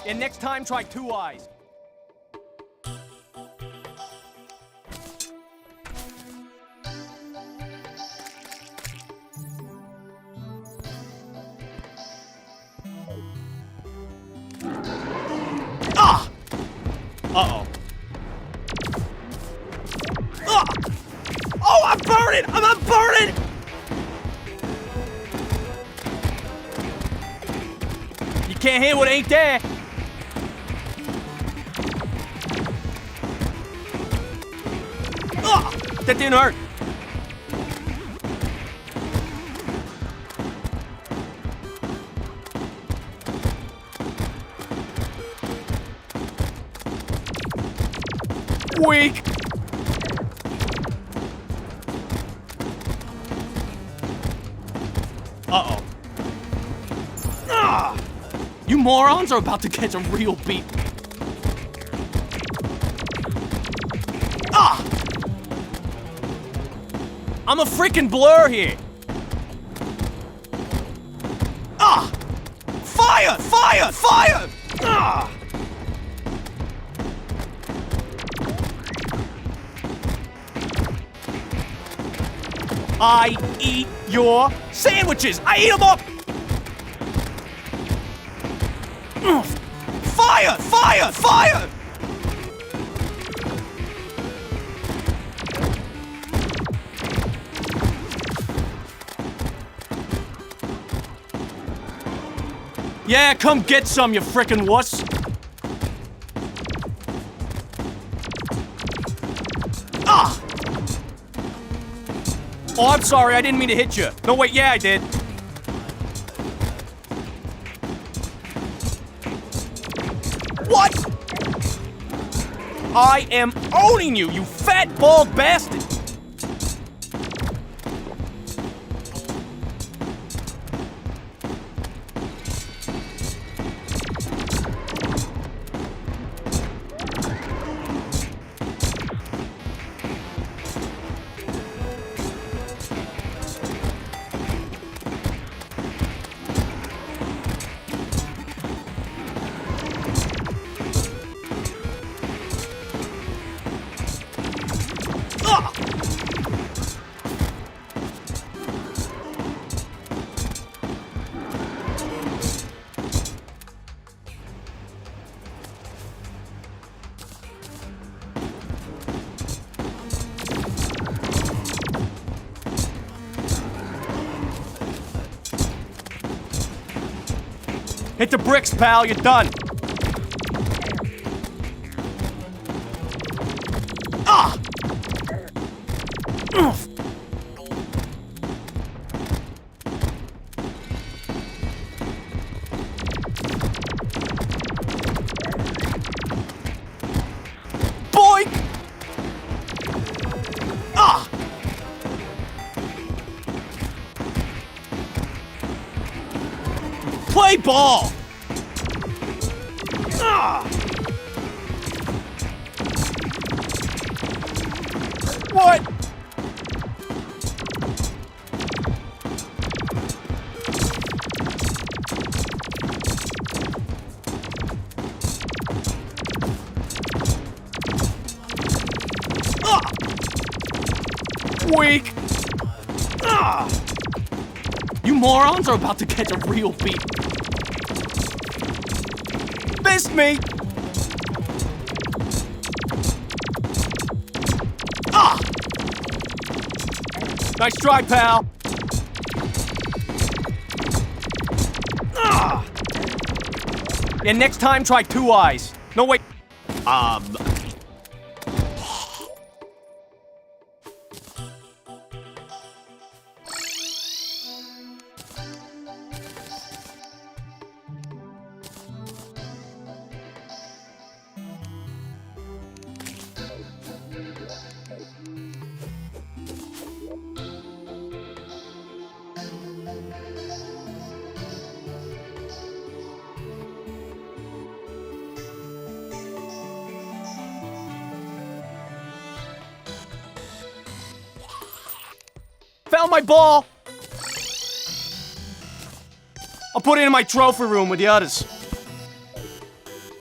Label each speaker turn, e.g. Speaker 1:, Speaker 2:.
Speaker 1: And next time, try 2 eyes. Ah! Uh-oh. Ah! Oh, I'm burning! I'm burning! You can't hear what ain't there. Ah! That didn't hurt. Weak. Uh-oh. Ah! You morons are about to catch a real beat. Ah! I'm a freaking blur here. Ah! Fire! Fire! Fire! Ah! I eat your sandwiches! I eat them up! Fire! Fire! Fire! Yeah, come get some, you frickin' wuss! Ah! Oh, I'm sorry, I didn't mean to hit you. No, wait, yeah, I did. What? I am owning you, you fat, bald bastard! Hit the bricks, pal, you're done. Ah! Boink! Ah! Play ball! Ah! What? Ah! Weak! Ah! You morons are about to catch a real beat. Missed me! Ah! Nice try, pal. Ah! And next time, try 2 eyes. No, wait. Found my ball! I'll put it in my trophy room with the others.